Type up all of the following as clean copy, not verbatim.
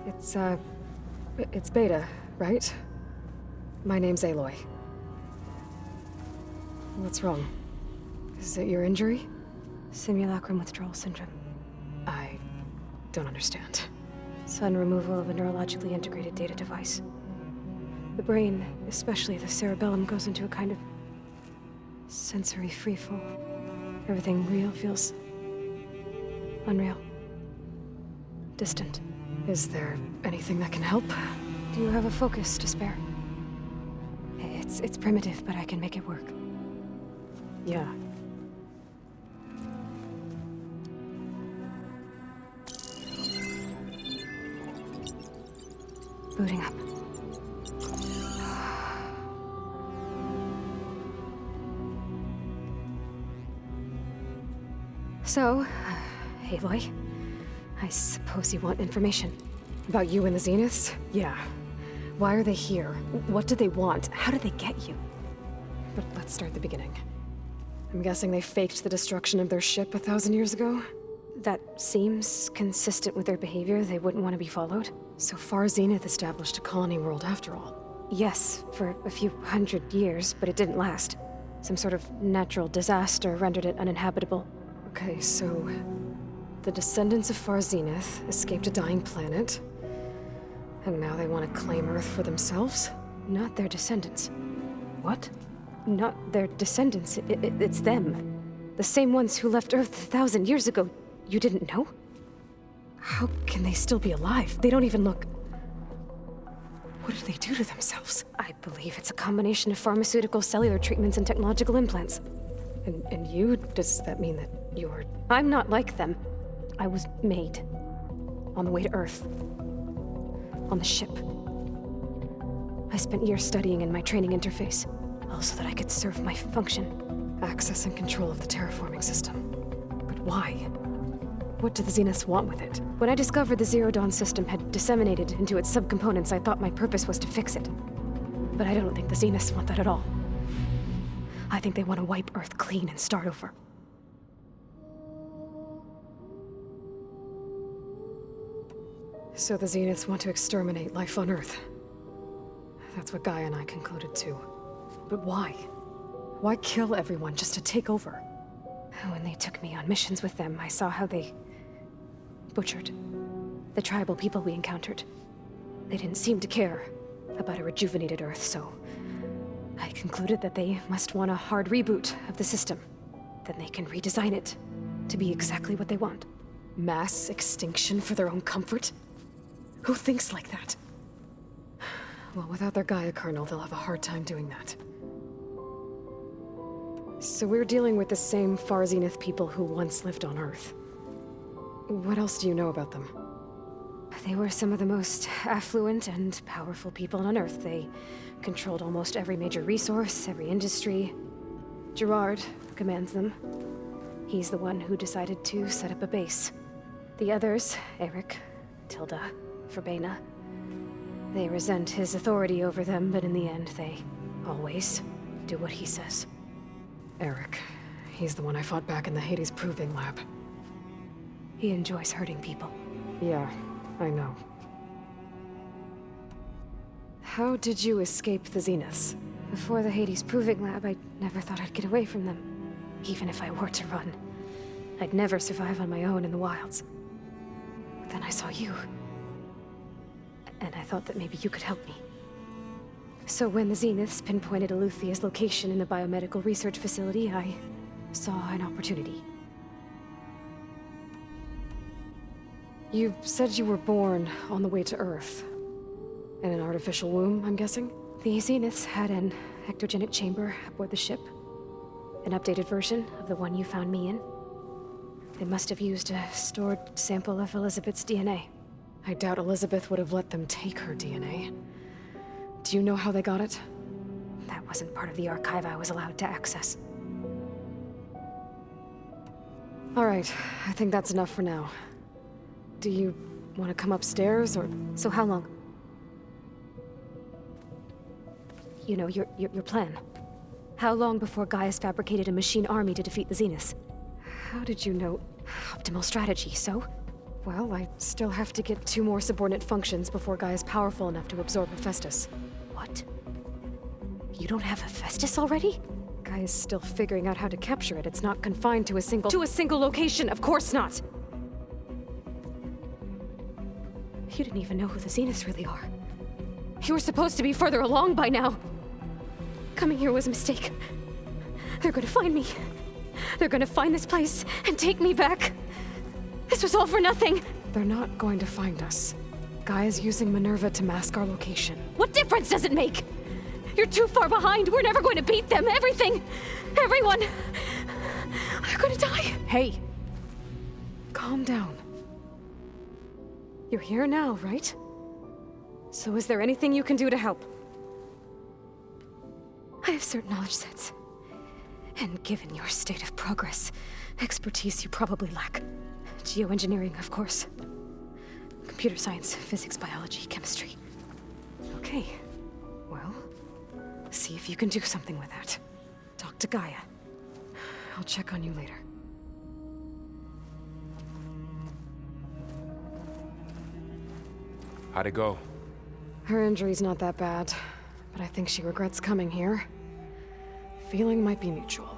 It's Beta, right? My name's Aloy. What's wrong? Is it your injury? Simulacrum withdrawal syndrome. I don't understand. Sudden removal of a neurologically integrated data device. The brain, especially the cerebellum, goes into a kind of sensory freefall. Everything real feels unreal. Distant. Is there anything that can help? Do you have a focus to spare? It's primitive, but I can make it work. Yeah. Booting up. So, Aloy, I suppose you want information. About you and the Zeniths? Yeah. Why are they here? What do they want? How did they get you? But let's start at the beginning. I'm guessing they faked the destruction of their ship 1,000 years ago? That seems consistent with their behavior. They wouldn't want to be followed. So Far Zenith established a colony world after all. Yes, for a few hundred years, but it didn't last. Some sort of natural disaster rendered it uninhabitable. Okay, so the descendants of Far Zenith escaped a dying planet, and now they want to claim Earth for themselves? Not their descendants. What? Not their descendants. It's them. The same ones who left Earth 1,000 years ago. You didn't know? How can they still be alive? They don't even look... What did they do to themselves? I believe it's a combination of pharmaceutical, cellular treatments, and technological implants. And you? Does that mean that you're... I'm not like them. I was made. On the way to Earth. On the ship. I spent years studying in my training interface, all so that I could serve my function. Access and control of the terraforming system. But why? What do the Zeniths want with it? When I discovered the Zero Dawn system had disseminated into its subcomponents, I thought my purpose was to fix it. But I don't think the Zeniths want that at all. I think they want to wipe Earth clean and start over. So the Zeniths want to exterminate life on Earth. That's what Gaia and I concluded too. But why? Why kill everyone just to take over? When they took me on missions with them, I saw how they butchered the tribal people we encountered. They didn't seem to care about a rejuvenated Earth, so I concluded that they must want a hard reboot of the system. Then they can redesign it to be exactly what they want. Mass extinction for their own comfort? Who thinks like that? Well, without their Gaia kernel, they'll have a hard time doing that. So we're dealing with the same Far Zenith people who once lived on Earth. What else do you know about them? They were some of the most affluent and powerful people on Earth. They controlled almost every major resource, every industry. Gerard commands them. He's the one who decided to set up a base. The others, Eric, Tilda, Verbena, they resent his authority over them, but in the end, they always do what he says. Eric. He's the one I fought back in the Hades Proving Lab. He enjoys hurting people. Yeah, I know. How did you escape the Zeniths? Before the Hades Proving Lab, I never thought I'd get away from them. Even if I were to run, I'd never survive on my own in the wilds. But then I saw you. And I thought that maybe you could help me. So when the Zeniths pinpointed Aletheia's location in the biomedical research facility, I saw an opportunity. You said you were born on the way to Earth. In an artificial womb, I'm guessing? The Zeniths had an ectogenic chamber aboard the ship. An updated version of the one you found me in. They must have used a stored sample of Elizabeth's DNA. I doubt Elizabeth would have let them take her DNA. Do you know how they got it? That wasn't part of the archive I was allowed to access. All right, I think that's enough for now. Do you want to come upstairs, or...? So how long? You know, your plan. How long before Gaius fabricated a machine army to defeat the Zeniths? How did you know? Optimal strategy, so? Well, I still have to get 2 more subordinate functions before Gaia's powerful enough to absorb Hephaestus. What? You don't have Hephaestus already? Gaia's still figuring out how to capture it. It's not confined to a single location. Of course not! You didn't even know who the Zeniths really are. You were supposed to be further along by now. Coming here was a mistake. They're gonna find me. They're gonna find this place and take me back. This was all for nothing. They're not going to find us. Gaia's using Minerva to mask our location. What difference does it make? You're too far behind. We're never going to beat them. Everything, everyone, they're gonna die. Hey! Calm down. You're here now, right? So is there anything you can do to help? I have certain knowledge sets. And given your state of progress, expertise you probably lack. Geoengineering, of course. Computer science, physics, biology, chemistry. Okay. Well, see if you can do something with that. Talk to Gaia. I'll check on you later. How'd it go? Her injury's not that bad, but I think she regrets coming here. Feeling might be mutual.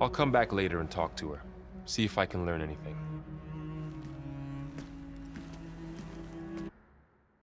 I'll come back later and talk to her. See if I can learn anything.